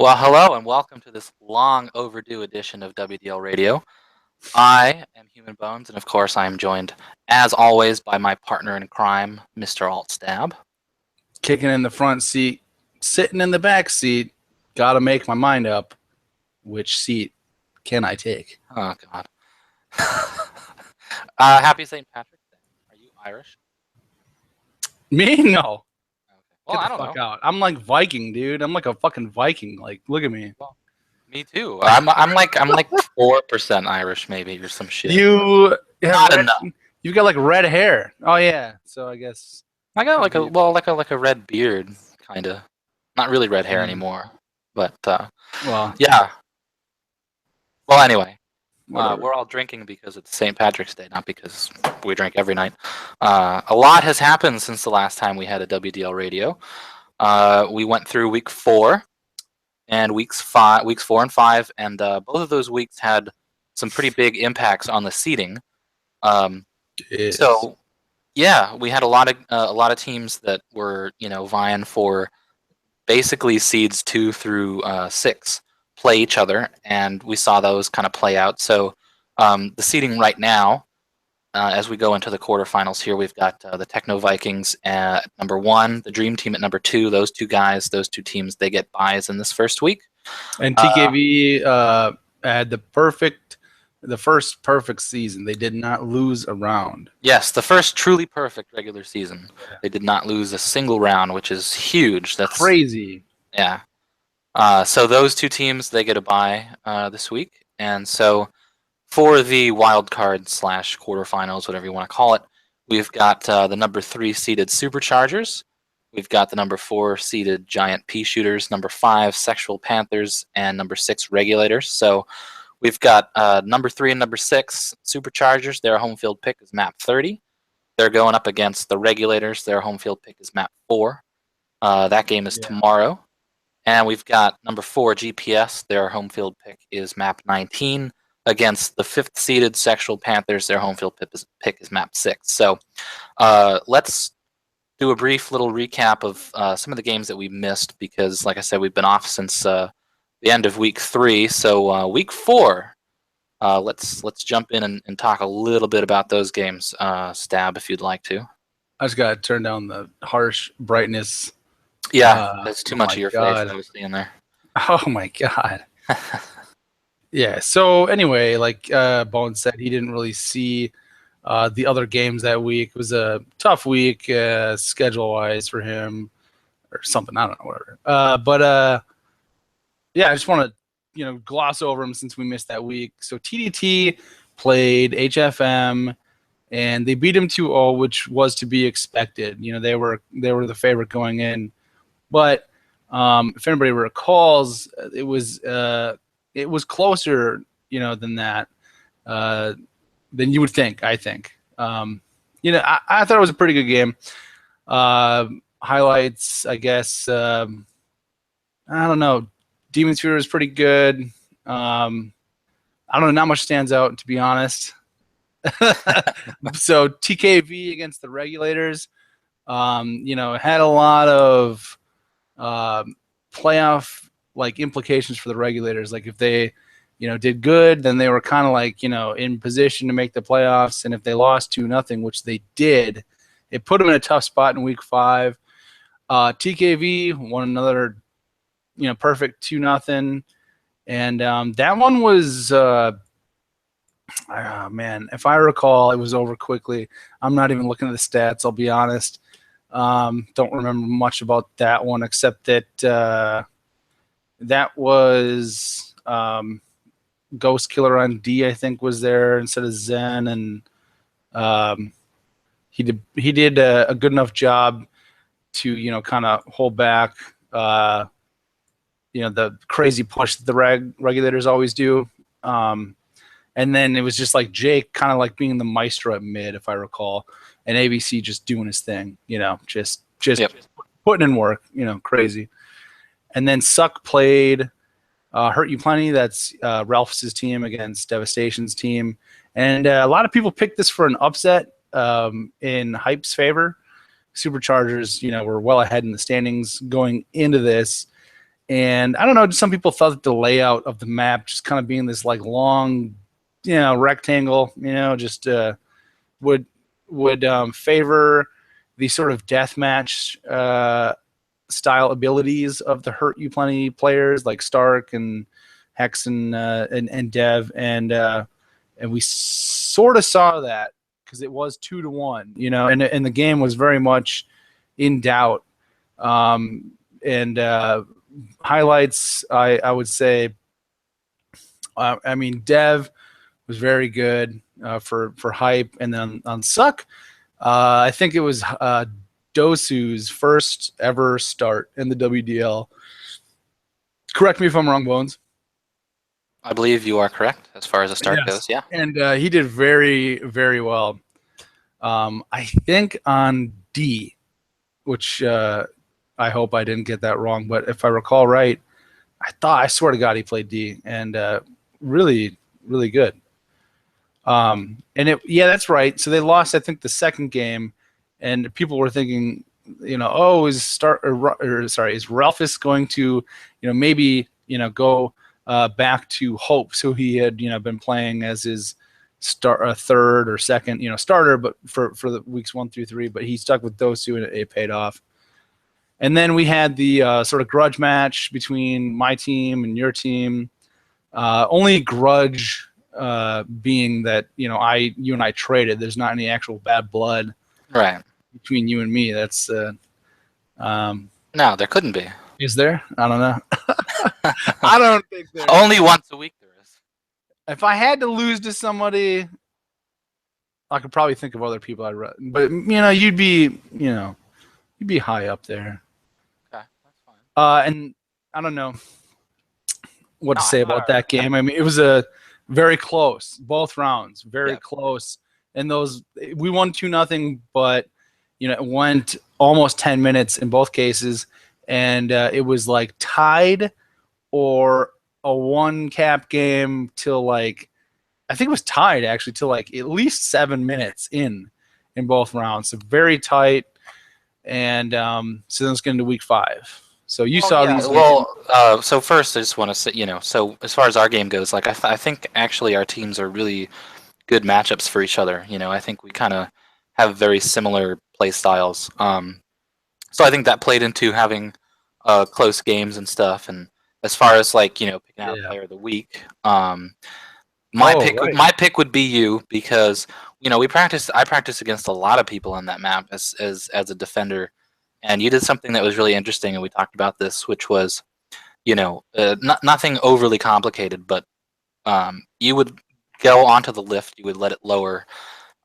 Well, hello and welcome to this long overdue edition of WDL Radio. I am Human Bones, and of course, I am joined, as always, by my partner in crime, Mr. Alt Stab. Kicking in the front seat, sitting in the back seat. Gotta make my mind up. Which seat can I take? Oh, God. Happy St. Patrick's Day. Are you Irish? Me? No. Okay. Well, Get the I don't fuck know. out. I'm like Viking, dude. I'm like a fucking Viking. Like, look at me. Well, me too. I'm like 4% Irish, maybe, or some shit. You have Not red. enough. You've got like red hair. Oh yeah. So I guess. I got could be. like a red beard, kind of. Not really red hair Yeah. anymore, but Well, yeah. Well, anyway. whatever. We're all drinking because it's St. Patrick's Day, not because we drink every night. A lot has happened since the last time we had a WDL radio. We went through week 4 and weeks 4 and 5, and both of those weeks had some pretty big impacts on the seeding. Yes. So, yeah, we had a lot of teams that were vying for basically seeds 2 through 6 play each other, and we saw those kind of play out. So the seeding right now, as we go into the quarterfinals here, we've got the Techno Vikings at number 1, the Dream Team at number 2. Those two teams, they get buys in this first week. And TKV had the first perfect season. They did not lose a round. Yes, the first truly perfect regular season. They did not lose a single round, which is huge. That's crazy. Yeah. So those two teams, they get a bye this week. And so for the wild card / quarterfinals, whatever you want to call it, we've got the number 3 seeded Superchargers. We've got the number 4 seeded Giant Pea Shooters, number 5 Sexual Panthers, and number 6 Regulators. So we've got number 3 and number 6 Superchargers. Their home field pick is map 30. They're going up against the Regulators. Their home field pick is map 4. That game is tomorrow. And we've got number 4 GPS. Their home field pick is map 19 against the 5th seeded Sexual Panthers. Their home field pick is map 6. So let's do a brief little recap of some of the games that we missed because, like I said, we've been off since the end of week 3. So week 4, let's jump in and talk a little bit about those games. Stab, if you'd like to. I just gotta turn down the harsh brightness. Yeah, that's too much of your face God. I was seeing there. Oh my God. Yeah. So anyway, like Bones said, he didn't really see the other games that week. It was a tough week schedule-wise for him, or something. I don't know, whatever. But yeah, I just want to gloss over him since we missed that week. So TDT played HFM, and they beat him 2-0, which was to be expected. They were the favorite going in. But if anybody recalls, it was closer, than that, than you would think. I think, I thought it was a pretty good game. Highlights, I guess. I don't know. Demon Sphere is pretty good. I don't know. Not much stands out, to be honest. So TKV against the Regulators, had a lot of playoff implications for the Regulators. Like if they did good, then they were kind of in position to make the playoffs, and if they lost 2-0, which they did, it put them in a tough spot in week 5. TKV won another perfect 2-0, and that one was man, if I recall, it was over quickly. I'm not even looking at the stats, I'll be honest. Don't remember much about that one except that that was Ghost Killer on D, I think, was there instead of Zen, and he did a good enough job to kind of hold back the crazy push that the Regulators always do. And then it was just like Jake kind of being the maestro at mid, if I recall, and ABC just doing his thing, just putting in work, crazy. And then Suck played Hurt You Plenty. That's Ralph's team against Devastation's team. And a lot of people picked this for an upset in Hype's favor. Superchargers, were well ahead in the standings going into this. And I don't know, some people thought that the layout of the map just kind of being this like long, rectangle, just would favor the sort of deathmatch style abilities of the Hurt You Plenty players like Stark and Hex and Dev, and we sort of saw that because it was 2-1, and the game was very much in doubt. And highlights, I would say, I mean, Dev was very good for hype, and then on Suck, I think it was Dosu's first ever start in the WDL. Correct me if I'm wrong, Bones. I believe you are correct as far as the start Yes. goes. Yeah. And he did very, very well. I think on D, which I hope I didn't get that wrong, but if I recall right, I swear to God, he played D, and really, really good. Yeah, that's right. So they lost, I think, the second game, and people were thinking, oh, is Ralphus going to, maybe, go back to Hope? So he had, been playing as his third or second, starter, but for the weeks 1 through 3, but he stuck with those two, and it paid off. And then we had the sort of grudge match between my team and your team. Only grudge being that you and I traded. There's not any actual bad blood Right. between you and me. That's No, there couldn't be. is there? I don't know. I don't think there. Only once a week there is. If I had to lose to somebody, I could probably think of other people I'd but you'd be high up there. Okay, that's fine. And I don't know what to No, say about that game. I mean, it was a very close, both rounds, very close. And we won 2-0, but it went almost 10 minutes in both cases, and it was like tied or a one-cap game till like, I think it was tied actually till like at least 7 minutes in both rounds. So very tight, and so then let's get into week 5. So you saw these. Well, so first I just want to say, so as far as our game goes, like I think actually our teams are really good matchups for each other. I think we kind of have very similar play styles. So I think that played into having close games and stuff. And as far as like picking out a player of the week, my pick would be you because I practice against a lot of people on that map as a defender, and you did something that was really interesting, and we talked about this, which was nothing overly complicated, but you would go onto the lift, you would let it lower,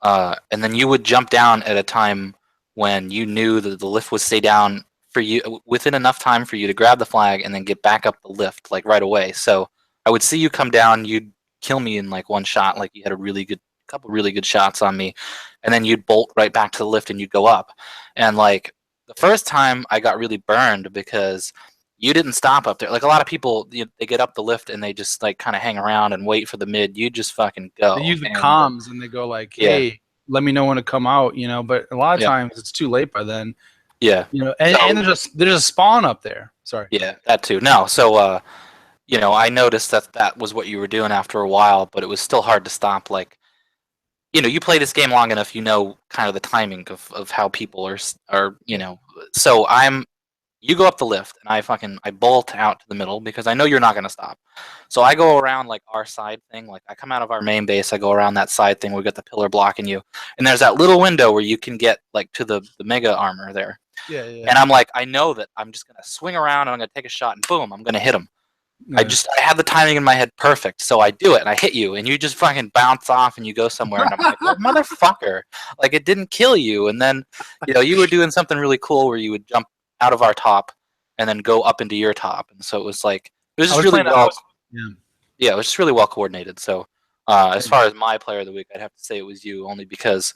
and then you would jump down at a time when you knew that the lift would stay down for you within enough time for you to grab the flag and then get back up the lift like right away. So I would see you come down, you'd kill me in like one shot, like you had a couple really good shots on me, and then you'd bolt right back to the lift and you'd go up. And like the first time I got really burned because you didn't stop up there. Like a lot of people, they get up the lift and they just like kind of hang around and wait for the mid. You just fucking go. They use the comms and they go like, "Hey, let me know when to come out." But a lot of times it's too late by then. Yeah. And there's a spawn up there. Sorry. Yeah, that too. No, so I noticed that was what you were doing after a while, but it was still hard to stop. Like, you play this game long enough, kind of the timing of how people are. So you go up the lift, and I bolt out to the middle because I know you're not gonna stop. So I go around like our side thing, like I come out of our main base, I go around that side thing, we got the pillar blocking you, and there's that little window where you can get like to the mega armor there. Yeah. And I'm like, I know that I'm just gonna swing around and I'm gonna take a shot and boom, I'm gonna hit him. Yeah. I had the timing in my head perfect, so I do it and I hit you, and you just fucking bounce off and you go somewhere, and I'm like, well, motherfucker, like it didn't kill you, and then you were doing something really cool where you would jump out of our top and then go up into your top, and so it was just really well. Yeah, it was just really well coordinated. So as far as my player of the week, I'd have to say it was you, only because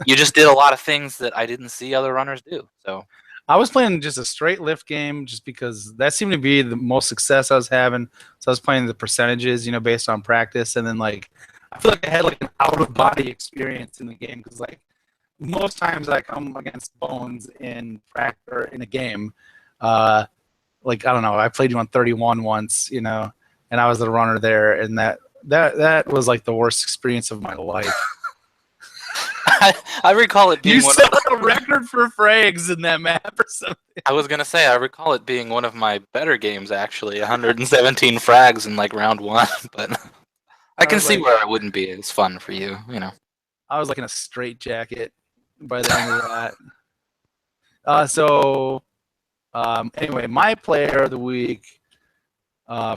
you just did a lot of things that I didn't see other runners do. So I was playing just a straight lift game just because that seemed to be the most success I was having. So I was playing the percentages, based on practice, and then like I feel like I had like an out of body experience in the game because like most times I come against Bones in practice or in a game, like I don't know, I played you on 31 once, and I was the runner there, and that was like the worst experience of my life. I recall it being You one set of. a record for frags in that map or something. I was gonna say I recall it being one of my better games actually, 117 frags in like round one, but I I can was see like, where it wouldn't be as fun for you, you know. I was like in a straight jacket by the end of that. So anyway, my player of the week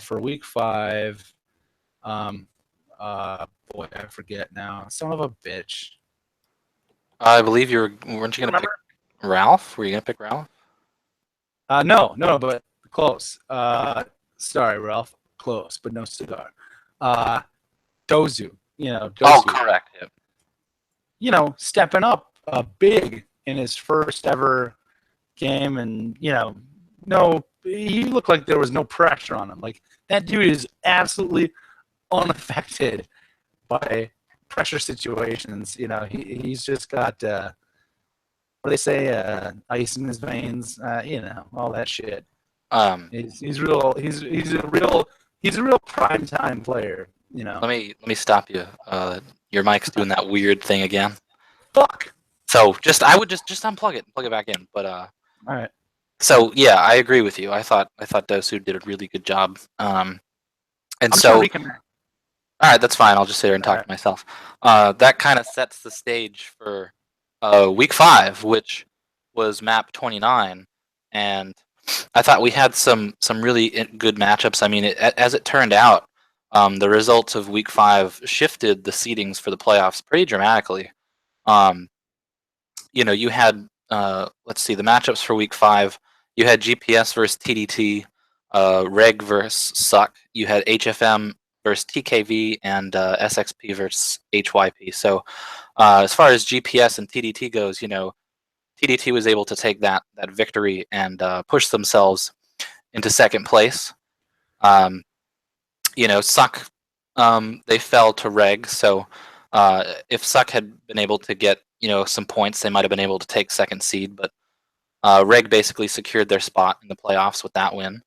for week 5. Um, boy, I forget now. Son of a bitch. I believe weren't you You gonna pick remember? Ralph? Were you gonna pick Ralph? No, but close. Sorry, Ralph. Close, but no cigar. Uh, Dozu. Oh, Dozu. correct. Stepping up big in his first ever game, and no, he looked like there was no pressure on him. Like that dude is absolutely unaffected by pressure situations. He's just got what do they say, ice in his veins. All that shit. Um, He's real. He's a real prime time player. let me stop you. Your mic's doing that weird thing again. Fuck. So I would just unplug it and plug it back in. But All right. so yeah, I agree with you. I thought Dosu did a really good job. And I'm just gonna so reconnect. all right, that's fine. I'll just sit here and All talk right. to myself. That kind of sets the stage for week 5, which was map 29, and I thought we had some really good matchups. I mean, as it turned out, the results of week 5 shifted the seedings for the playoffs pretty dramatically. Um, you had let's see the matchups for week 5. You had GPS versus TDT, Reg versus Suck. You had HFM versus TKV, and SXP versus HYP. So as far as GPS and TDT goes, TDT was able to take that victory and push themselves into second place. Um, Suck, they fell to Reg. So if Suck had been able to get some points, they might have been able to take second seed. But Reg basically secured their spot in the playoffs with that win.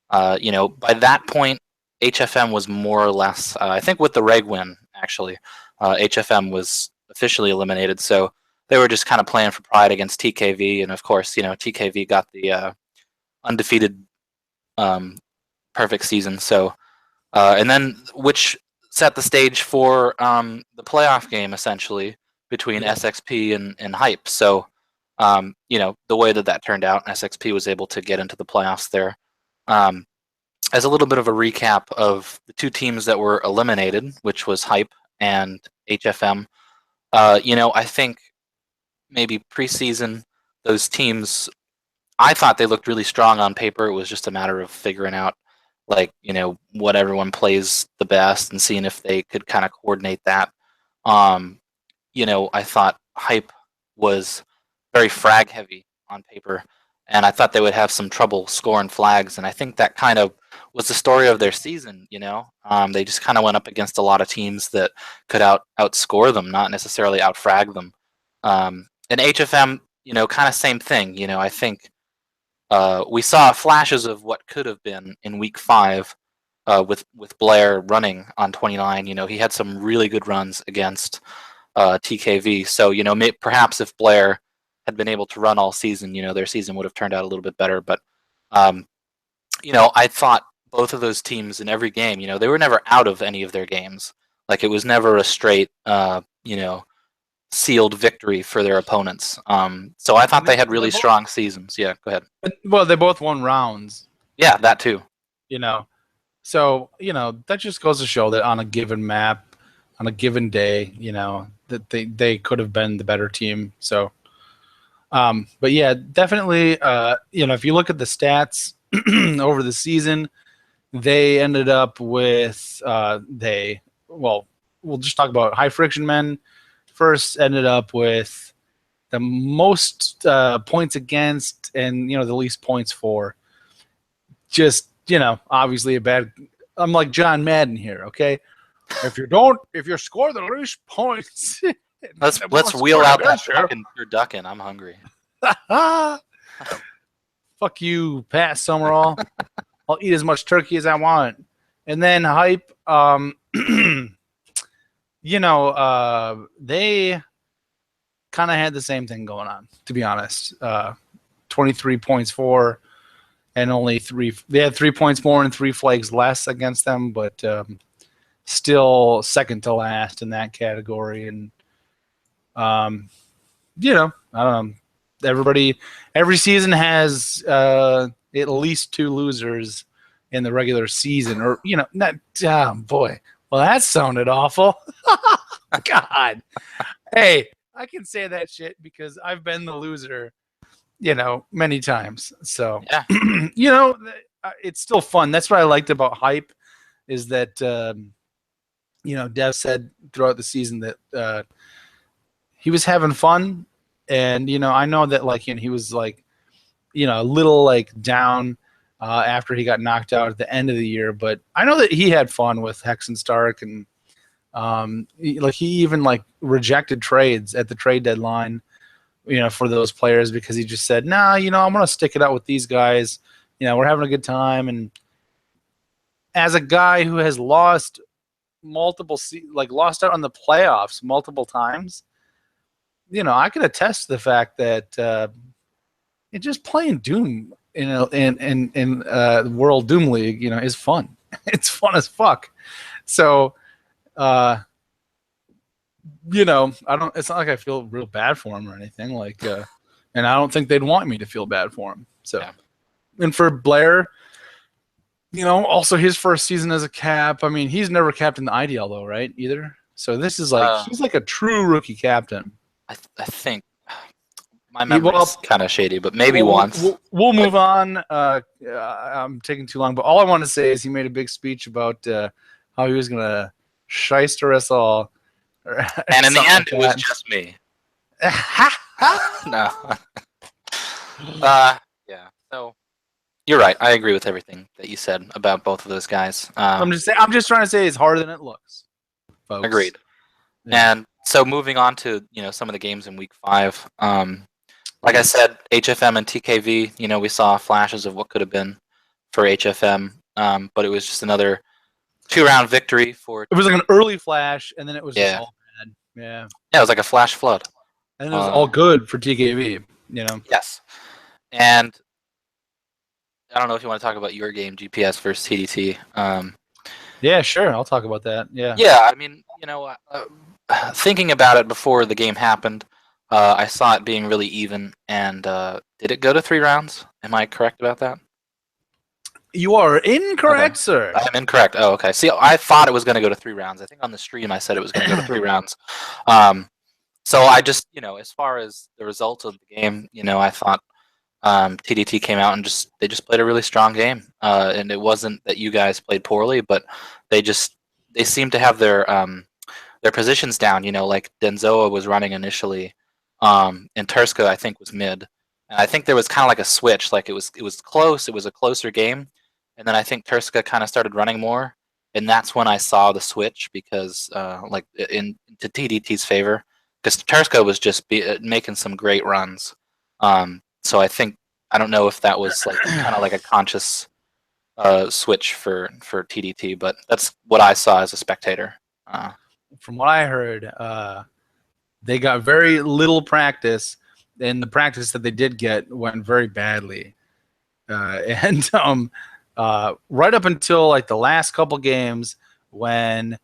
By that point, HFM was more or less, I think with the Reg win, actually, HFM was officially eliminated. So they were just kind of playing for pride against TKV. And of course, TKV got the undefeated perfect season. So, and then which set the stage for the playoff game, essentially, between Yeah. SXP and Hype. So, the way that turned out, SXP was able to get into the playoffs there. As a little bit of a recap of the two teams that were eliminated, which was Hype and HFM, I think maybe preseason, those teams, I thought they looked really strong on paper. It was just a matter of figuring out, like, what everyone plays the best and seeing if they could kind of coordinate that. Um, I thought Hype was very frag heavy on paper, and I thought they would have some trouble scoring flags. And I think that kind of was the story of their season. They just kind of went up against a lot of teams that could outscore them, not necessarily outfrag them. And HFM, kind of same thing. I think we saw flashes of what could have been in week 5 with Blair running on 29. He had some really good runs against TKV. So perhaps if Blair had been able to run all season, their season would have turned out a little bit better. But um, I thought both of those teams in every game, they were never out of any of their games. Like it was never a straight, sealed victory for their opponents. So I thought And they had they're really both, strong seasons. Yeah, go ahead. well, they both won rounds. Yeah, that too. You know, so that just goes to show that on a given map, on a given day, that they could have been the better team. So, but yeah, definitely. If you look at the stats over the season, they ended up with we'll just talk about high friction men first. Ended up with the most points against, and the least points for. Just obviously a bad. I'm like John Madden here, okay? If you score the least points, Let's wheel out that fucking turducken. I'm hungry. fuck you, Pat Summerall. I'll eat as much turkey as I want. And then Hype, they kind of had the same thing going on, to be honest. 23 points for, and only three. They had 3 points more and 3 flags less against them, but still second to last in that category. And I don't know. Every season has at least 2 losers in the regular season, or not. Boy, well, that sounded awful. God, hey, I can say that shit because I've been the loser, many times. So, Yeah. it's still fun. That's what I liked about Hype, is that Dev said throughout the season that he was having fun, and I know that he was a little down after he got knocked out at the end of the year, but I know that he had fun with Hex and Stark, and he even rejected trades at the trade deadline, for those players, because he just said, nah, I'm gonna stick it out with these guys. We're having a good time. And as a guy who has lost lost out on the playoffs multiple times, I can attest to the fact that just playing Doom in World Doom League, is fun. It's fun as fuck. So, I don't. It's not like I feel real bad for him or anything. And I don't think they'd want me to feel bad for him. So, Yeah. And for Blair, also his first season as a cap. I mean, he's never captained the IDL though, right? Either. So this is he's like a true rookie captain. I think my memory's kind of shady, but maybe once. We'll move on. I'm taking too long, but all I want to say is he made a big speech about how he was gonna shyster us all. And in the end, it was just me. No. Yeah. So you're right. I agree with everything that you said about both of those guys. I'm just trying to say it's harder than it looks, folks. Agreed. Yeah. And so moving on to some of the games in Week 5. Like I said, HFM and TKV. We saw flashes of what could have been for HFM, but it was just another 2-round victory for. It was like an early flash, and then it was just all bad. Yeah. Yeah, it was like a flash flood. And it was all good for TKV. Yes. And I don't know if you want to talk about your game, GPS versus TDT. Yeah, sure. I'll talk about that. Yeah. Yeah, I mean, thinking about it before the game happened, I saw it being really even. And did it go to 3 rounds? Am I correct about that? You are incorrect, sir. I'm incorrect. Oh, okay. See, I thought it was going to go to 3 rounds. I think on the stream I said it was going to go to 3 rounds. So I just, as far as the result of the game, I thought TDT came out and they just played a really strong game. And it wasn't that you guys played poorly, but they seemed to have their positions down. Like Denzoa was running initially, and Turska I think was mid. And I think there was kind of like a switch. Like it was close. It was a closer game, and then I think Turska kind of started running more, and that's when I saw the switch because into TDT's favor. Because Turska was just making some great runs. So I don't know if that was kind of like a conscious switch for TDT, but that's what I saw as a spectator. From what I heard, they got very little practice, and the practice that they did get went very badly. And right up until the last couple games when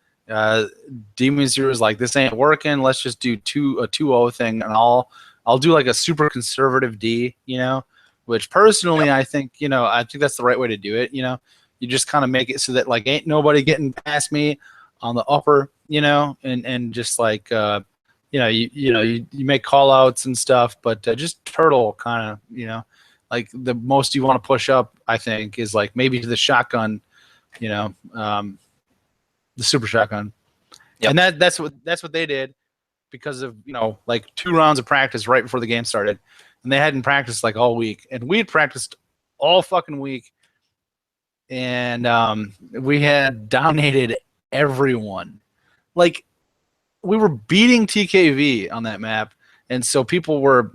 Demon Zero was like, this ain't working, let's just do a 2-0 thing, and I'll do a super conservative D, which personally I think that's the right way to do it. You just kind of make it so that ain't nobody getting past me on the upper, and just you make call outs and stuff, but just turtle kind of, the most you want to push up, I think, is maybe to the shotgun, the super shotgun. Yep. And that's what they did because of 2 rounds of practice right before the game started, and they hadn't practiced all week, and we had practiced all fucking week, and we had dominated everyone. We were beating TKV on that map, and so people were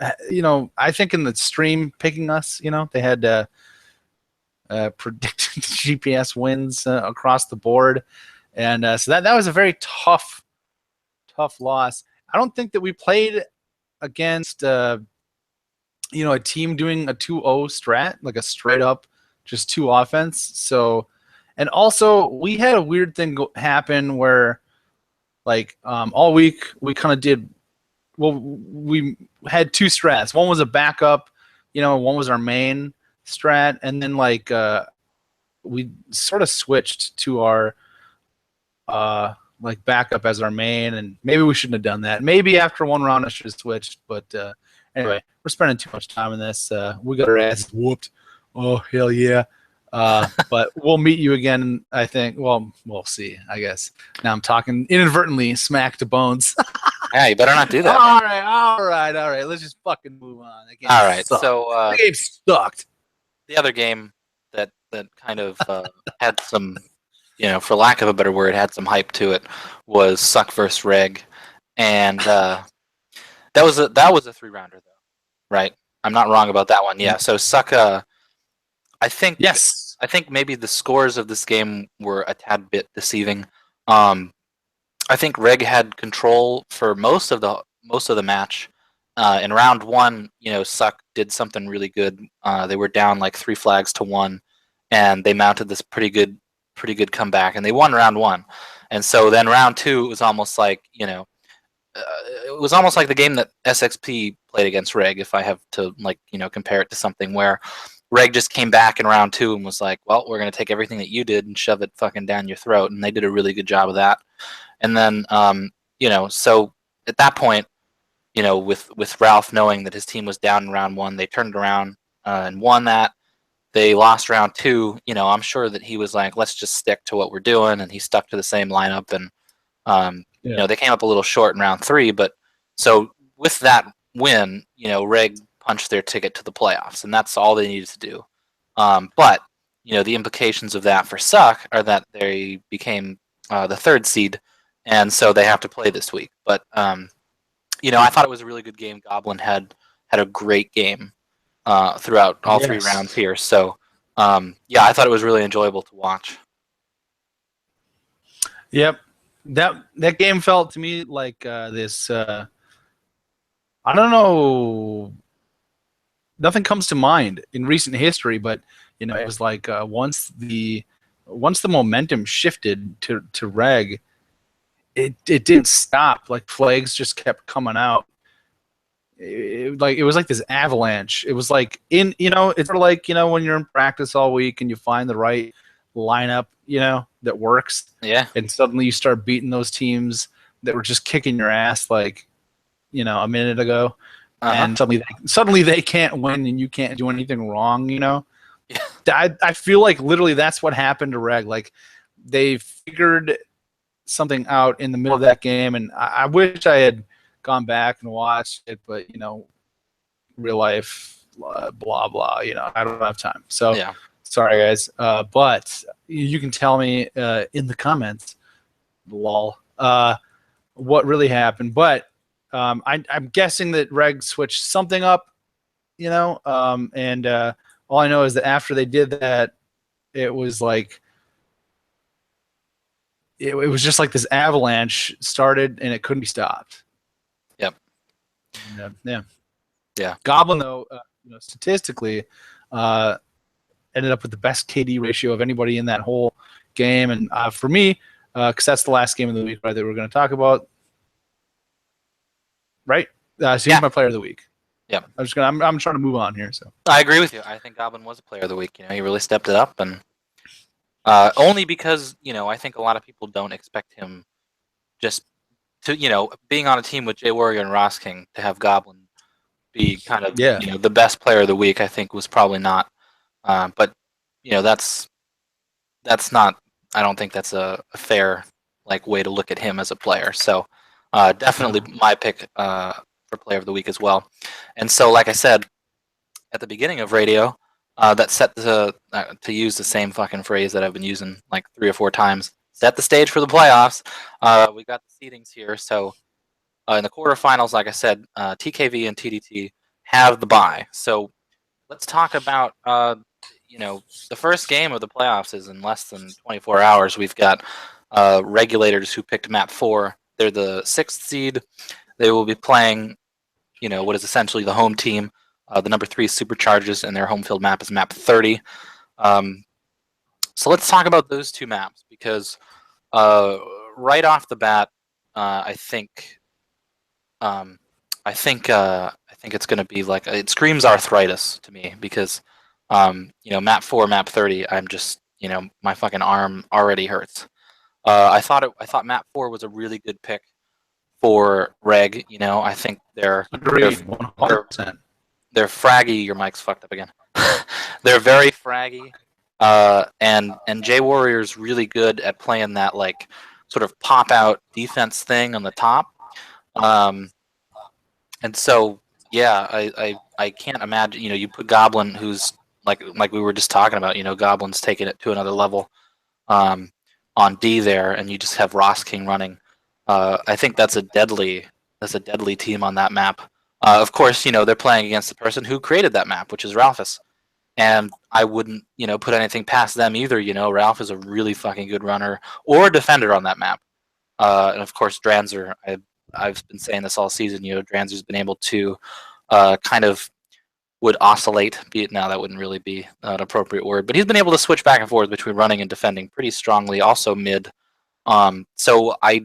I think in the stream picking us, they had predicted GPS wins across the board, and so that was a very tough loss. I don't think that we played against a team doing a 2-0 strat, like a straight up just two offense. So, and also we had a weird thing happen where like all week we kind of did well. We had two strats. One was a backup, one was our main strat, and then like we sort of switched to our like backup as our main, and maybe we shouldn't have done that. Maybe after one round I should have switched, but anyway, we're spending too much time in this. We got our asses whooped. Oh hell yeah! But we'll meet you again. I think. Well, we'll see. I guess. Now I'm talking inadvertently smack to Bones. Yeah, you better not do that. all right. Let's just fucking move on. That game All right, sucked. so the game sucked. the other game that kind of had some, for lack of a better word, had some hype to it was Suck versus Reg, and that was a 3-rounder though, right? I'm not wrong about that one. Yeah. So Suck, I think Yes. I think maybe the scores of this game were a tad bit deceiving. I think Reg had control for most of the match. In round one, Suck did something really good. They were down like 3 flags to 1, and they mounted this pretty good comeback, and they won round one. And so then round two, it was almost like the game that SXP played against Reg. If I have to compare it to something where Reg just came back in round two and was like, "Well, we're gonna take everything that you did and shove it fucking down your throat," and they did a really good job of that. And then, so at that point, with Ralph knowing that his team was down in round one, they turned around and won that. They lost round two. I'm sure that he was like, let's just stick to what we're doing, and he stuck to the same lineup. And they came up a little short in round three, but so with that win, Reg punched their ticket to the playoffs, and that's all they needed to do. But the implications of that for Suck are that they became the 3rd seed, and so they have to play this week. But I thought it was a really good game. Goblin had a great game throughout all 3 rounds here. So I thought it was really enjoyable to watch. Yep, that game felt to me like this. I don't know. Nothing comes to mind in recent history, but it was like once the momentum shifted to Reg, it didn't stop. Like flags just kept coming out. It was like this avalanche. It was like it's sort of like when you're in practice all week and you find the right lineup that works. Yeah. And suddenly you start beating those teams that were just kicking your ass like a minute ago. And suddenly they can't win and you can't do anything wrong. Yeah. I feel like literally that's what happened to Reg. Like they figured something out in the middle of that game, and I wish I had gone back and watched it, but real life, blah blah. I don't have time. So yeah. Sorry guys, but you can tell me in the comments, lol, what really happened. But I'm guessing that Reg switched something up, and all I know is that after they did that, it was like it was just like this avalanche started and it couldn't be stopped. Yep. Yeah. Goblin though, statistically, ended up with the best KD ratio of anybody in that whole game, and for me, because that's the last game of the week, right, that we're going to talk about. Right? So he's my player of the week. Yeah. I'm trying to move on here. So I agree with you. I think Goblin was a player of the week. He really stepped it up, and only because I think a lot of people don't expect him just to being on a team with Jay Warrior and Ross King to have Goblin be kind of the best player of the week. I think was probably not, but that's not. I don't think that's a fair way to look at him as a player. So definitely my pick for player of the week as well. And so, like I said at the beginning of radio, that set to use the same fucking phrase that I've been using like 3 or 4 times. Set the stage for the playoffs. We got the seedings here. So in the quarterfinals, like I said, TKV and TDT have the bye. So let's talk about the first game of the playoffs is in less than 24 hours. We've got regulators who picked map 4. They're the 6th seed. They will be playing what is essentially the home team, the number 3 Superchargers, and their home field map is map 30. So let's talk about those two maps because right off the bat, I think it's going to be like it screams arthritis to me because map 4, map 30. I'm just my fucking arm already hurts. I thought map 4 was a really good pick for Reg. I think Agreed, 100%. they're fraggy. Your mic's fucked up again. They're very fraggy. And J Warrior's really good at playing that like sort of pop out defense thing on the top. And so yeah, I can't imagine you put Goblin, who's like we were just talking about, Goblin's taking it to another level on D there, and you just have Ross King running. I think that's a deadly team on that map. Of course, they're playing against the person who created that map, which is Ralphus. And I wouldn't, put anything past them either. Ralph is a really fucking good runner or defender on that map. And of course, Dranzer. I've been saying this all season. Dranzer's been able to kind of would oscillate. Now that wouldn't really be an appropriate word, but he's been able to switch back and forth between running and defending pretty strongly. Also mid. So I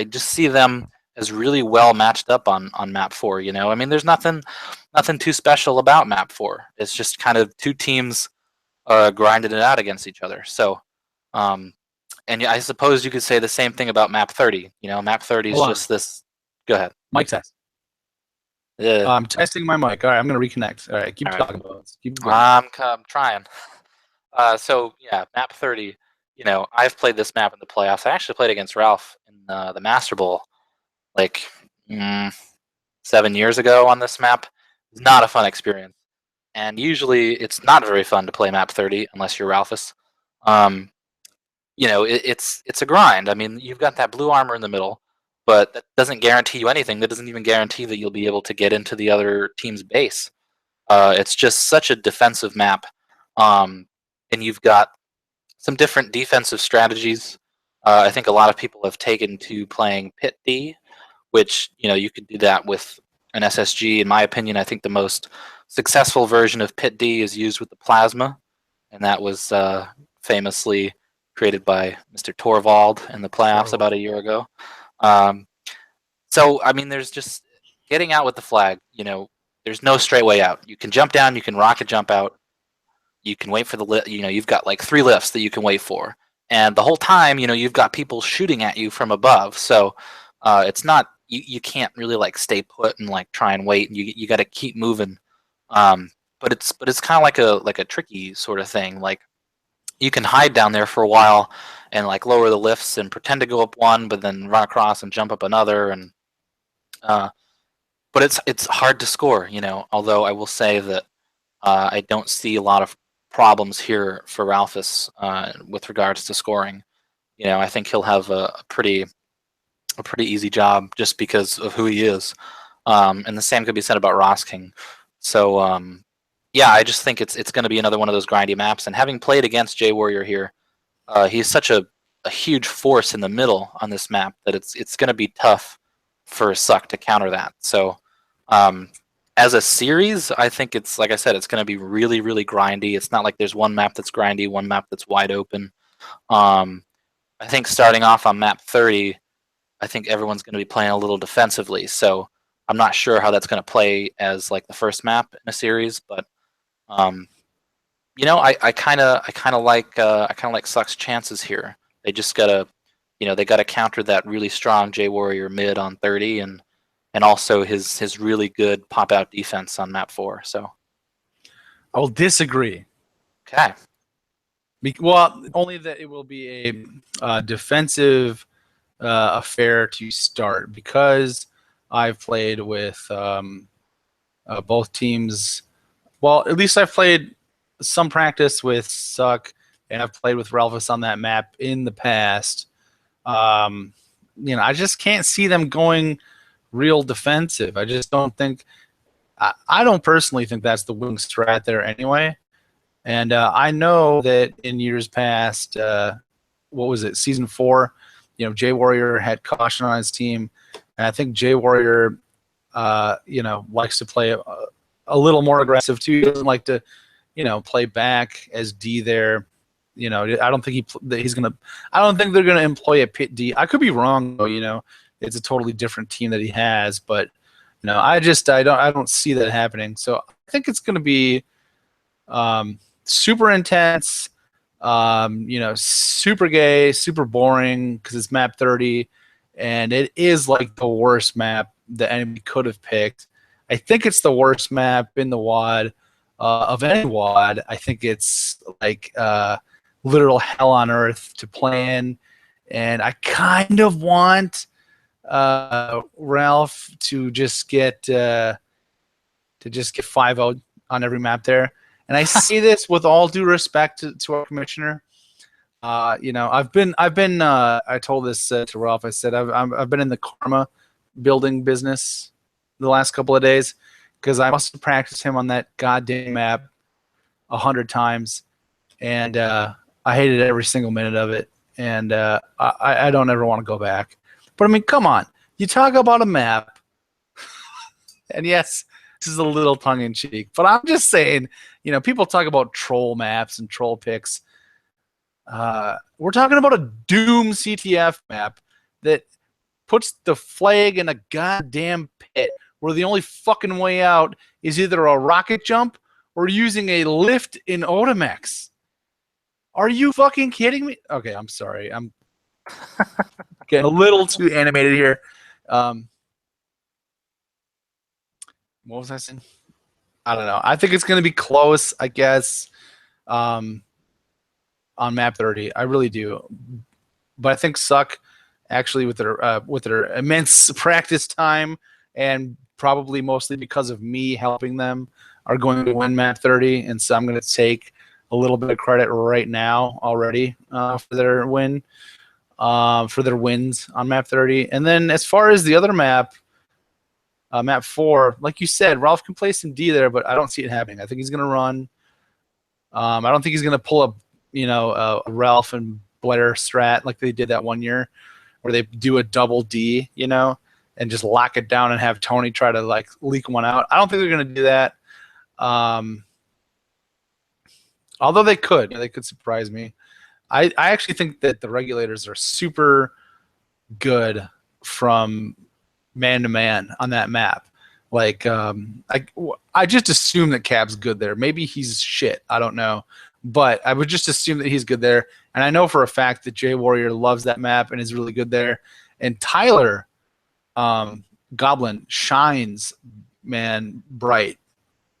just see them as really well matched up on map 4. I mean, there's nothing too special about map 4. It's just kind of two teams grinding it out against each other. So, and I suppose you could say the same thing about map 30. Map 30 is just this. Go ahead. Mic test. I'm testing my mic. All right, I'm going to reconnect. All right, keep talking about it. Keep going. I'm trying. So yeah, map 30. I've played this map in the playoffs. I actually played against Ralph in the Master Bowl, like 7 years ago on this map. It's not a fun experience, and usually it's not very fun to play map 30 unless you're Ralphus. It's a grind. I mean, you've got that blue armor in the middle, but that doesn't guarantee you anything. That doesn't even guarantee that you'll be able to get into the other team's base. It's just such a defensive map, and you've got some different defensive strategies. I think a lot of people have taken to playing Pit D, which you could do that with an SSG. In my opinion, I think the most successful version of Pit D is used with the Plasma, and that was famously created by Mr. Torvald in the playoffs about a year ago. So I mean, there's just getting out with the flag. There's no straight way out. You can jump down, you can rocket jump out, you can wait for the lift. You've got like 3 lifts that you can wait for, and the whole time, you've got people shooting at you from above. So it's not you can't really like stay put and like try and wait. You got to keep moving. But it's kind of like a tricky sort of thing. Like you can hide down there for a while and like lower the lifts and pretend to go up one, but then run across and jump up another. And but it's hard to score. Although I will say that I don't see a lot of problems here for Ralphus with regards to scoring. I think he'll have a pretty easy job just because of who he is. And the same could be said about Ross King. So yeah, I just think it's going to be another one of those grindy maps. And having played against J Warrior here, he's such a huge force in the middle on this map that it's going to be tough for Suck to counter that. So as a series, I think it's, like I said, it's going to be really, really grindy. It's not like there's one map that's grindy, one map that's wide open. I think starting off on map 30, I think everyone's going to be playing a little defensively. So I'm not sure how that's going to play as like the first map in a series, but I kind of like Suck's chances here. They just gotta, they gotta counter that really strong J Warrior mid on 30 and also his really good pop out defense on map 4. So I will disagree. Okay. Well, only that it will be a defensive affair to start because I've played with both teams. Well, at least I've played some practice with Suck, and I've played with Ralphus on that map in the past. I just can't see them going real defensive. I just don't think. I don't personally think that's the winning strat there anyway. And I know that in years past, what was it, season 4? Jay Warrior had caution on his team, and I think Jay Warrior, likes to play a little more aggressive too. He doesn't like to, play back as D there. I don't think he's gonna. I don't think they're gonna employ a pit D. I could be wrong though. It's a totally different team that he has, but I don't see that happening. So I think it's gonna be super intense. Super gay, super boring because it's map 30, and it is like the worst map that anybody could have picked. I think it's the worst map in the WAD of any WAD. I think it's like literal hell on earth to play in, and I kind of want Ralph to just get 5-0 on every map there. And I say this with all due respect to our commissioner. I've been. I told this to Ralph. I said I've been in the karma building business the last couple of days because I must have practiced him on that goddamn map 100 times, and I hated every single minute of it. And I don't ever want to go back. But I mean, come on. You talk about a map, and yes, this is a little tongue in cheek, but I'm just saying. People talk about troll maps and troll picks. We're talking about a Doom CTF map that puts the flag in a goddamn pit where the only fucking way out is either a rocket jump or using a lift in Otimex. Are you fucking kidding me? Okay, I'm sorry. I'm getting a little too animated here. What was I saying? I don't know. I think it's going to be close, I guess, on map 30. I really do. But I think Suck, actually, with their immense practice time and probably mostly because of me helping them, are going to win map 30. And so I'm going to take a little bit of credit right now already for their win, for their wins on map 30. And then as far as the other map, map 4, like you said, Ralph can play some D there, but I don't see it happening. I think he's going to run. I don't think he's going to pull up, a Ralph and Blair strat like they did that one year where they do a double D, and just lock it down and have Tony try to like leak one out. I don't think they're going to do that. Although they could surprise me. I actually think that the regulators are super good from man to man on that map. Like, I just assume that Cab's good there. Maybe he's shit. I don't know. But I would just assume that he's good there. And I know for a fact that Jay Warrior loves that map and is really good there. And Tyler Goblin shines, man, bright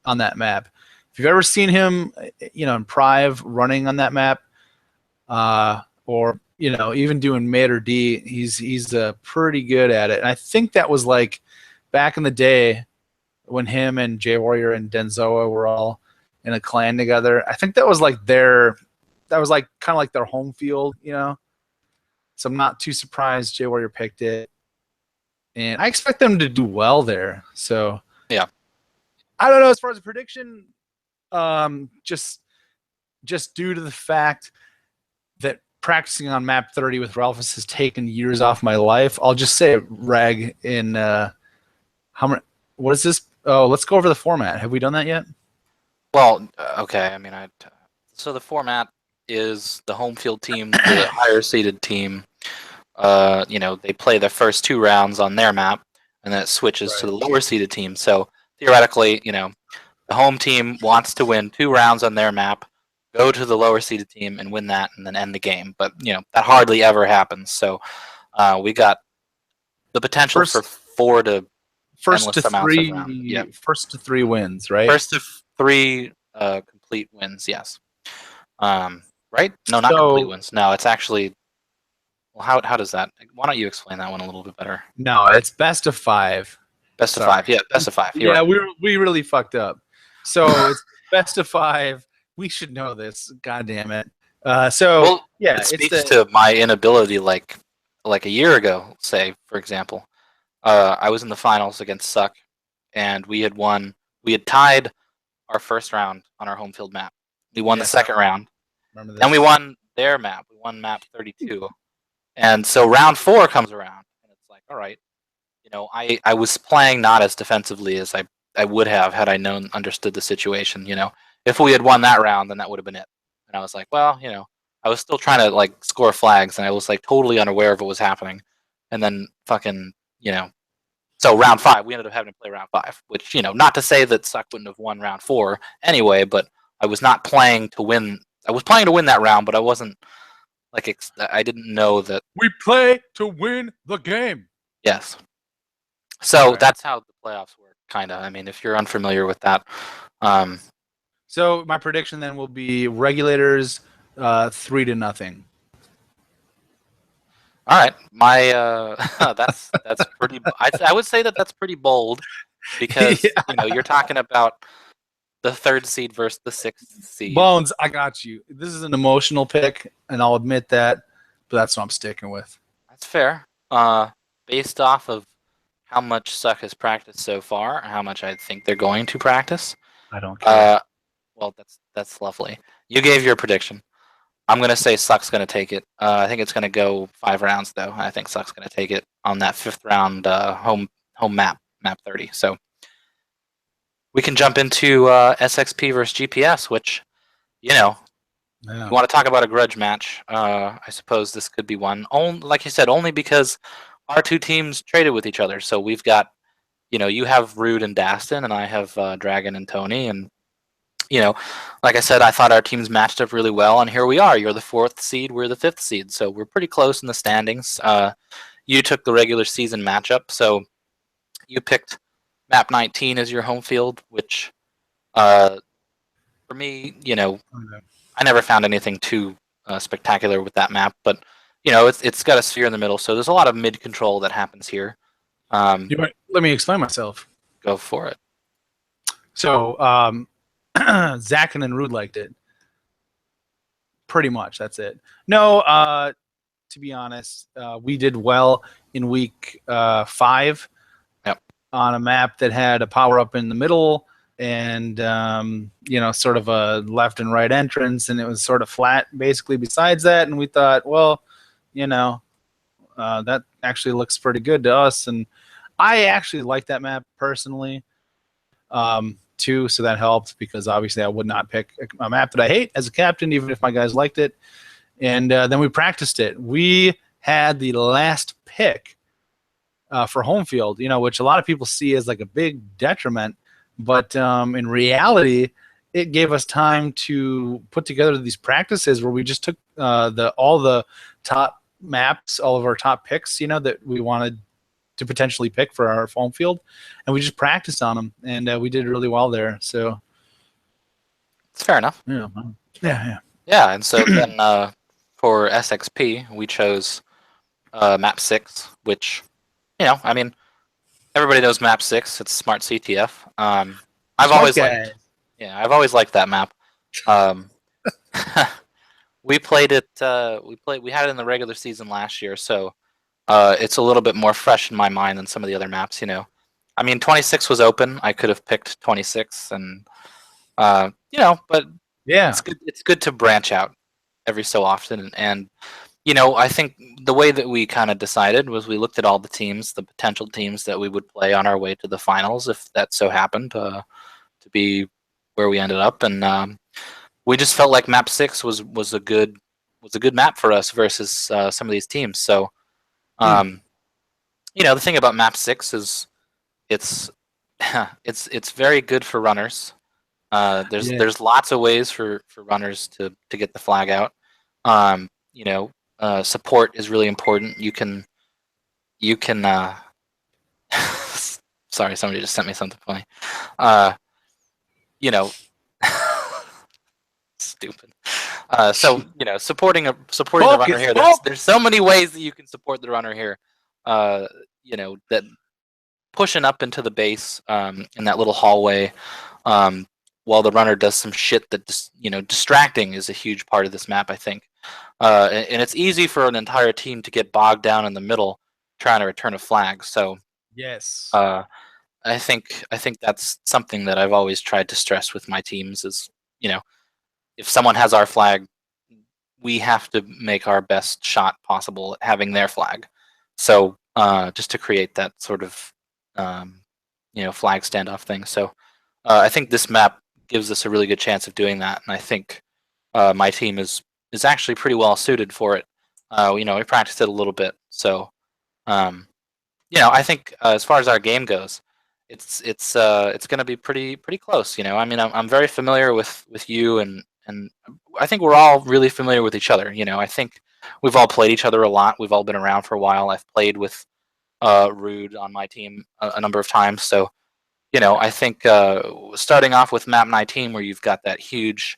on that map. If you've ever seen him, in Prive running on that map, or even doing mid or D, he's pretty good at it. And I think that was like back in the day when him and Jay Warrior and Denzoa were all in a clan together. I think that was like kind of like their home field, So I'm not too surprised Jay Warrior picked it, and I expect them to do well there. So yeah, I don't know as far as a prediction. Just due to the fact that practicing on map 30 with Ralphus has taken years off my life, I'll just say Rag in what is this? Oh, let's go over the format. Have we done that yet? Well, okay. I mean, so the format is the home field team, the higher seeded team. They play their first 2 rounds on their map, and then it switches to the lower seeded team. So theoretically, the home team wants to win 2 rounds on their map, go to the lower seeded team and win that, and then end the game. But that hardly ever happens. So we got the potential for 4 to first to 3 Yep. First to 3 wins, right? First to 3 complete wins, yes. Right? No, not complete wins. No, it's actually. Well, how does that? Why don't you explain that one a little bit better? No, it's best of 5. Best of 5, yeah, best of 5. Yeah, right. we really fucked up. So it's best of 5. We should know this. God damn it. It speaks to my inability. Like a year ago, say for example, I was in the finals against Suck, and we had won We had tied our first round on our home field map. We won the Yes, I second round. remember Then we this. won their map. We won map 32. And so round 4 comes around, and it's like, all right, I was playing not as defensively as I would have had I understood the situation. If we had won that round, then that would have been it. And I was like, well, I was still trying to like score flags, and I was like totally unaware of what was happening. And then fucking, so round 5, we ended up having to play round 5, which not to say that Suck wouldn't have won round 4 anyway, but I was not playing to win. I was playing to win that round, but I wasn't like I didn't know that. We play to win the game. Yes. So Right. that's how the playoffs work, kind of. I mean, if you're unfamiliar with that. Um, So my prediction then will be Regulators 3-0. all right, my that's pretty. I would say that that's pretty bold because Yeah. you're talking about the 3rd seed versus the 6th seed. Bones, I got you. This is an emotional pick, and I'll admit that, but that's what I'm sticking with. That's fair. Based off of how much Suck has practiced so far, how much I think they're going to practice. I don't care. Well, that's lovely. You gave your prediction. I'm gonna say Suck's gonna take it. I think it's gonna go 5 rounds though. I think Suck's gonna take it on that 5th round home map 30. So we can jump into SXP versus GPS, which Yeah. you want to talk about a grudge match. I suppose this could be one. Like you said, only because our two teams traded with each other. So we've got, you have Rude and Dastin, and I have Dragon and Tony. And, like I said, I thought our teams matched up really well. And here we are. You're the 4th seed. We're the 5th seed. So we're pretty close in the standings. You took the regular season matchup. So you picked map 19 as your home field, which for me, I never found anything too spectacular with that map, but it's got a sphere in the middle, so there's a lot of mid control that happens here. Let me explain myself. Go for it. So, Zakin and Rude liked it. Pretty much, that's it. No, to be honest, we did well in week 5 Yep. on a map that had a power up in the middle and sort of a left and right entrance, and it was sort of flat basically besides that. And we thought, well, that actually looks pretty good to us, and I actually like that map personally too, so that helped because obviously I would not pick a map that I hate as a captain even if my guys liked it. And then we practiced it. We had the last pick for home field, which a lot of people see as like a big detriment. But in reality, it gave us time to put together these practices where we just took all the top maps, all of our top picks, that we wanted to potentially pick for our home field, and we just practiced on them, and we did really well there. So it's fair enough. Yeah. And so then for SXP, we chose map 6, which I mean, everybody knows map 6. It's Smart CTF. I've always liked that map. We played it. We had it in the regular season last year, so it's a little bit more fresh in my mind than some of the other maps. I mean, 26 was open. I could have picked 26, and but Yeah. it's good to branch out every so often, and I think the way that we kind of decided was we looked at all the teams, the potential teams that we would play on our way to the finals, if that so happened to be where we ended up, and we just felt like map 6 was a good map for us versus some of these teams. So, the thing about map 6 is it's it's very good for runners. There's lots of ways for runners to get the flag out. Support is really important. You can sorry, somebody just sent me something funny. Stupid. So supporting the runner here. There's so many ways that you can support the runner here. That pushing up into the base in that little hallway while the runner does some shit that distracting is a huge part of this map, I think. And it's easy for an entire team to get bogged down in the middle trying to return a flag. So yes, I think that's something that I've always tried to stress with my teams is, you know, if someone has our flag, we have to make our best shot possible at having their flag. So just to create that sort of um, flag standoff thing. So I think this map gives us a really good chance of doing that, and I think my team is actually pretty well suited for it. We practiced it a little bit, so um, I think as far as our game goes, it's going to be pretty close. I mean, I'm very familiar with you, and I think we're all really familiar with each other. I think we've all played each other a lot. We've all been around for a while. I've played with Rude on my team a number of times, so I think starting off with map 19, where you've got that huge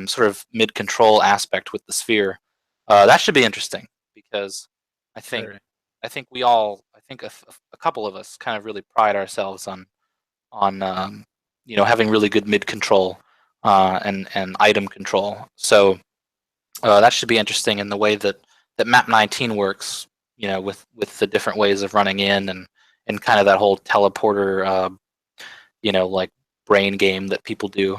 sort of mid control aspect with the sphere, that should be interesting because I think Sure. I think a couple of us kind of really pride ourselves on having really good mid control and item control. So that should be interesting in the way that map 19 works. With the different ways of running in and kind of that whole teleporter like brain game that people do.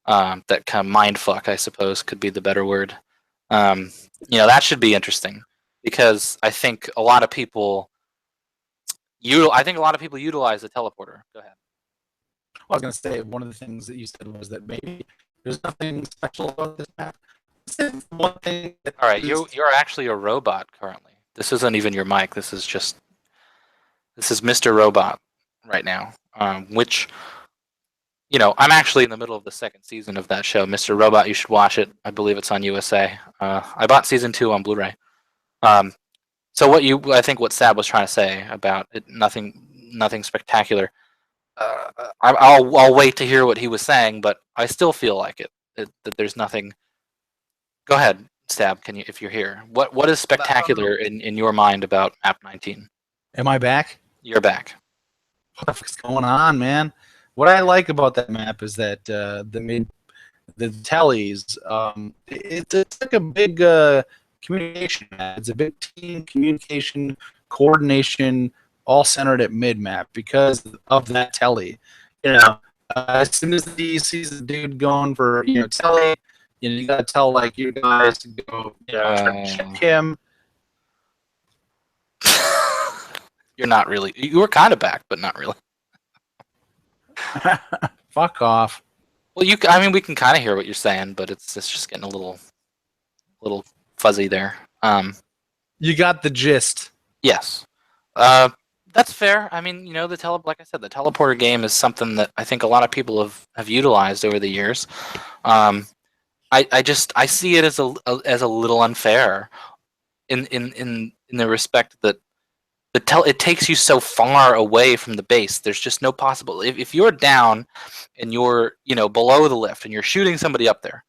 That kind of mind fuck, I suppose, could be the better word. That should be interesting because I think a lot of people utilize the teleporter. Go ahead. I was going to say one of the things that you said was that maybe there's nothing special about this map. One thing that All right, you're actually a robot currently. This isn't even your mic. This is Mr. Robot right now. Which I'm actually in the middle of the second season of that show, Mr. Robot. You should watch it. I believe it's on USA. I bought season 2 on Blu-ray. So I think what Sab was trying to say about it, nothing spectacular. I'll wait to hear what he was saying, but I still feel like that there's nothing. Go ahead, Stab. Can you, if you're here, what is spectacular in your mind about Map 19? Am I back? You're back. What the fuck's going on, man? What I like about that map is that the tellies, it's like a big communication map. It's a big team communication, coordination, all centered at mid map because of that telly. As soon as the D sees the dude going for telly, you gotta tell like your guys to go, try to check him. You're not really. You were kind of back, but not really. Fuck off. Well, I mean, we can kind of hear what you're saying, but it's just getting a little fuzzy there. You got the gist. Yes. That's fair. I mean, like I said, the teleporter game is something that I think a lot of people have utilized over the years. I see it as a little unfair in the respect that it takes you so far away from the base. There's just no possible. If you're down and you're below the lift and you're shooting somebody up there,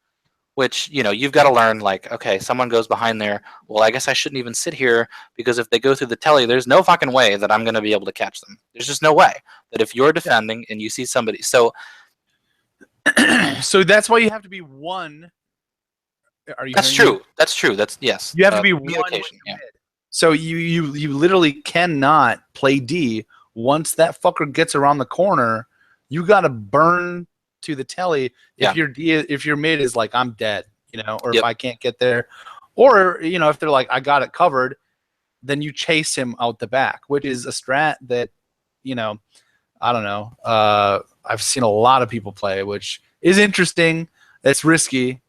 which you've got to learn, like, okay, someone goes behind there, well, I guess I shouldn't even sit here because if they go through the telly, there's no fucking way that I'm going to be able to catch them. There's just no way that if you're defending and you see somebody. So so that's why you have to be one. That's true. That's true. That's yes. You have to be one. Yeah. So you literally cannot play D. Once that fucker gets around the corner, you got to burn to the telly. If your mid is like, I'm dead, or if I can't get there, or if they're like, I got it covered, then you chase him out the back, which is a strat that I don't know. I've seen a lot of people play, which is interesting. It's risky,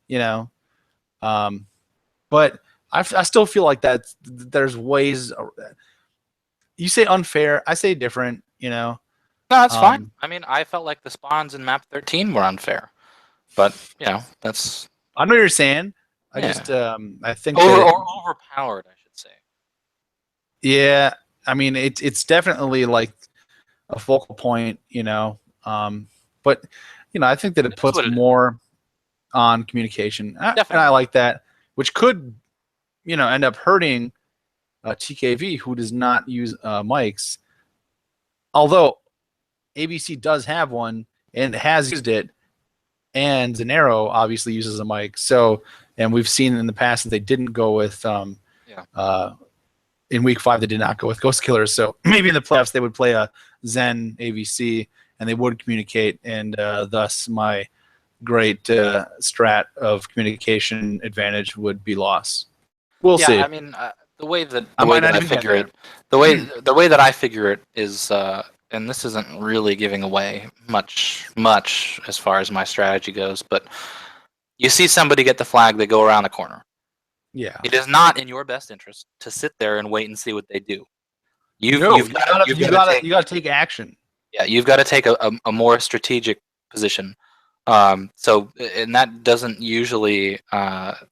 but I still feel like that there's ways. You say unfair, I say different. No, that's fine. I mean, I felt like the spawns in map 13 were unfair, but that's. I know what you're saying. I just I think or overpowered, I should say. Yeah, I mean it's definitely like a focal point, but I think that it puts more on communication, and I like that, which could end up hurting TKV, who does not use mics, although ABC does have one and has used it, and Zanero obviously uses a mic. So, and we've seen in the past that they didn't go with in week 5 they did not go with Ghost Killers. So maybe in the playoffs they would play a Zen AVC, and they would communicate, and thus my great strat of communication advantage would be lost. We'll Yeah, see. I mean, the way that I the way might that not I even get figure there. it, the way that I figure it is, and this isn't really giving away much as far as my strategy goes, but you see somebody get the flag, they go around the corner. Yeah. It is not in your best interest to sit there and wait and see what they do. You've No, you've you got to gotta you've you got to gotta take you gotta take action. yeah you've got to take a more strategic position. And that doesn't usually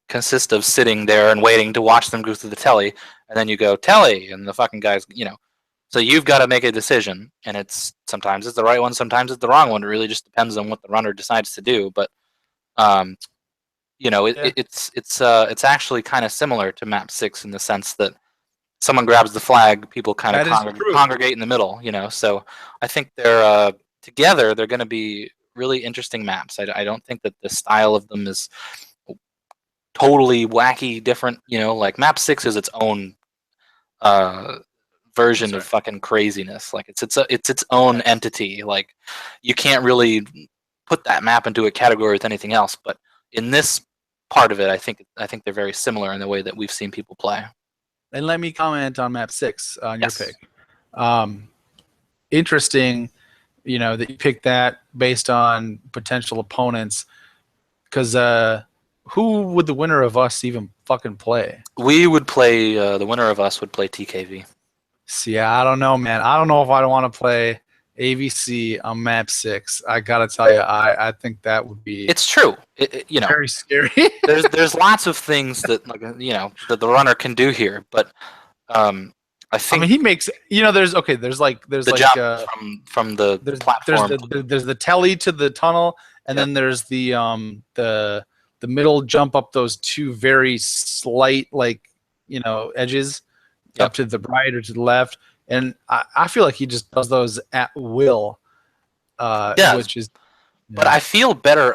consist of sitting there and waiting to watch them go through the telly, and then you go telly, and the fucking guys, So you've got to make a decision, and sometimes it's the right one, sometimes it's the wrong one. It really just depends on what the runner decides to do. But um, Yeah, it's actually kind of similar to Map 6 in the sense that someone grabs the flag, people kind of that is true. congregate in the middle. So I think they're together. They're going to be really interesting maps. I don't think that the style of them is totally wacky different. Like Map 6 is its own uh, I'm version of sorry. fucking craziness. Like it's its own Yes. entity. Like you can't really put that map into a category with anything else. But in this part of it, I think they're very similar in the way that we've seen people play. And let me comment on map 6 on your Yes. pick. Um, Interesting, that you picked that based on potential opponents. Because who would the winner of us even fucking play? We would play. The winner of us would play TKV. See, I don't know, man. I don't know if I want to play AVC on map 6. I gotta tell you, I think that would be It's true. very scary. There's lots of things that that the runner can do here, but um, I I mean, think he makes there's the like jump from the there's platform. the telly to the tunnel, and Yep. then there's the middle jump up those two very slight edges up Yep. to the right or to the left, and I feel like he just does those at will, Yes, which is but I feel better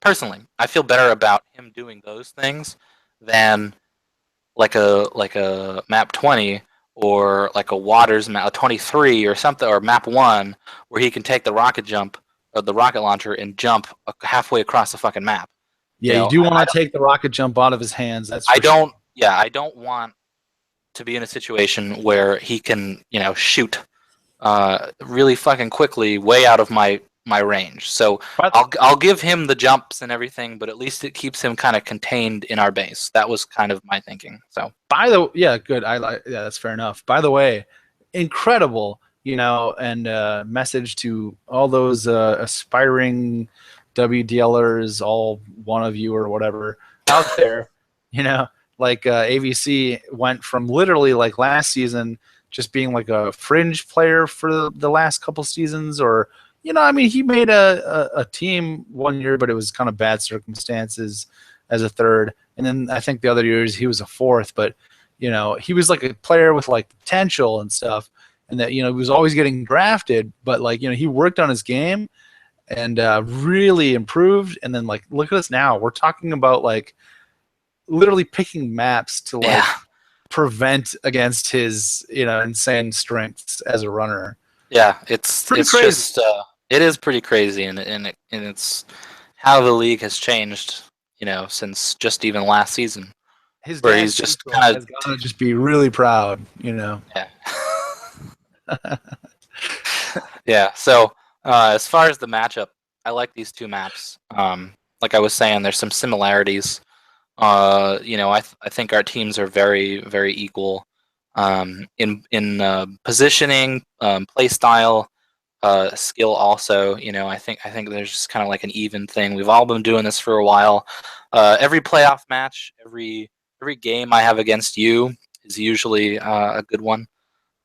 personally. I feel better about him doing those things than like a map 20 or like a Waters map a 23 or something, or map 1 where he can take the rocket jump or the rocket launcher and jump halfway across the fucking map. yeah. You do want to take the rocket jump out of his hands, that's I for sure. don't yeah, I don't want to be in a situation where he can, shoot really fucking quickly way out of my range. So But I'll give him the jumps and everything, but at least it keeps him kind of contained in our base. That was kind of my thinking. So good. Yeah, that's fair enough. By the way, incredible, and message to all those aspiring WDLers, all one of you or whatever out there, you know, like AVC went from literally like last season just being like a fringe player for the last couple seasons, or I mean, he made a team one year, but it was kind of bad circumstances as a third, and then I think the other years he was a fourth, but he was like a player with like potential and stuff, and that he was always getting drafted, but like he worked on his game and really improved, and then like look at us now, we're talking about like literally picking maps to like yeah, prevent against his insane strengths as a runner. yeah, it's Pretty it's crazy. just it is pretty crazy, and it's how the league has changed, since just even last season, His where dad he's just Cecil kind has of got to just be really proud. yeah. Yeah. So as far as the matchup, I like these two maps. Like I was saying, there's some similarities. I think our teams are very very equal in positioning, play style, skill. Also, I think there's just kind of like an even thing. We've all been doing this for a while. Every playoff match, every game I have against you is usually a good one.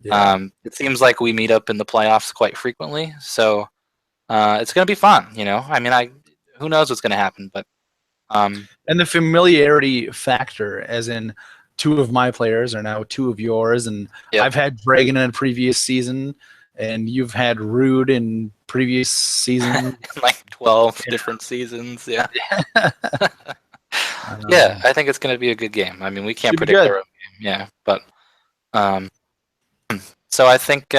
Yeah. It seems like we meet up in the playoffs quite frequently, so it's gonna be fun. I mean, who knows what's gonna happen, but And the familiarity factor, as in two of my players are now two of yours, and yep, I've had Dragon in a previous season, and you've had Rude in previous season. like 12 different seasons. Yeah, yeah, Um, I think it's gonna be a good game. I mean, we can't should be predict good. our own game, yeah, but um, so I think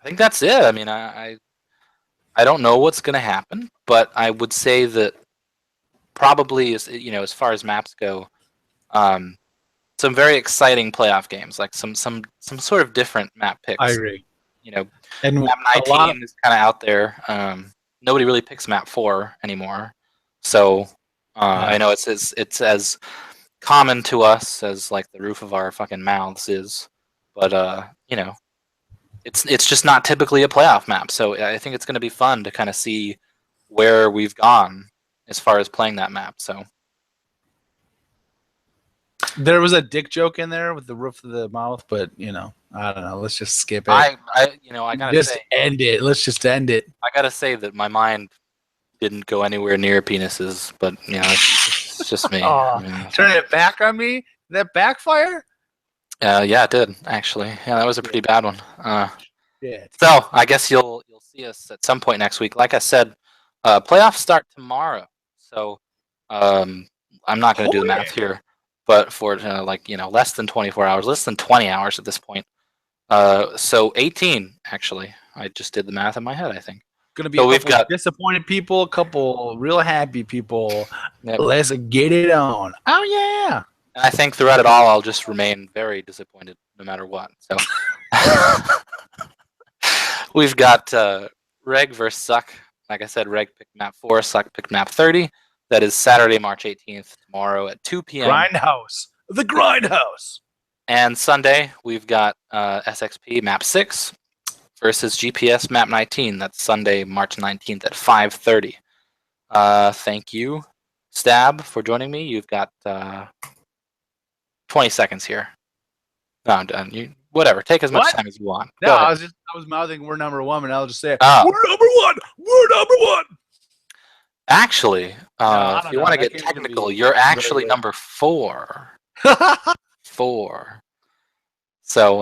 I think that's it. I mean, I don't know what's going to happen, but I would say that probably as far as maps go, um, some very exciting playoff games, like some sort of different map I picks. agree. You know, And map a lot. 19 is kind of out there. Nobody really picks map 4 anymore, so I Yeah. know it's as common to us as like the roof of our fucking mouths is, but it's just not typically a playoff map. So I think it's going to be fun to kind of see where we've gone as far as playing that map. So There was a dick joke in there with the roof of the mouth, but I don't know. Let's just skip it. I gotta Just say end it. Let's just end it. that my mind didn't go anywhere near penises, but it's just me. I Oh, mean, turn it back on me. Did that backfire? yeah, it did actually. Yeah, that was a pretty bad one. Shit. So I guess you'll see us at some point next week. Like I said, playoffs start tomorrow. So I'm not going to do the math here, but for less than 24 hours, less than 20 hours at this point. So 18 actually. I just did the math in my head. I think. Gonna be So a we've couple got. disappointed people, a couple real happy people. Yep. Let's get it on. Oh yeah. I think throughout it all, I'll just remain very disappointed no matter what. So we've got Reg versus Suck. Like I said, Reg picked map 4, Suck picked map 30. That is Saturday, March 18th, tomorrow at 2 p.m. Grindhouse. The Grindhouse. And Sunday, we've got SXP map 6 versus GPS map 19. That's Sunday, March 19th at 5:30. Thank you, Stab, for joining me. You've got 20 seconds here. No, I'm done. Whatever. Take as much time as you want. No, Go ahead. I was mouthing we're number one, and I'll just say Oh. we're number one. We're number one. Actually, I if don't you know. want to That get game's gonna technical, be you're actually very number 4. good. 4. So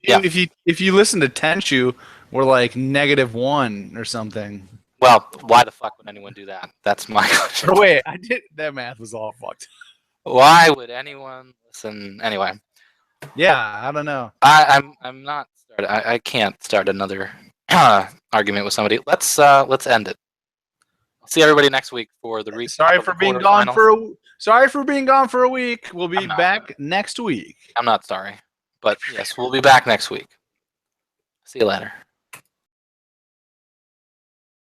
yeah. If you listen to Tenchu, we're like -1 or something. Well, why the fuck would anyone do that? That's my question. Or wait, I did that math was all fucked. Why would anyone listen? Anyway, Yeah, I don't know. I'm not. I can't start another argument with somebody. Let's end it. I'll see everybody next week for the recap. Sorry of for the being gone quarterfinals. sorry for being gone for a week. We'll be I'm not. back next week. I'm not sorry, but yes, we'll be back next week. See you later.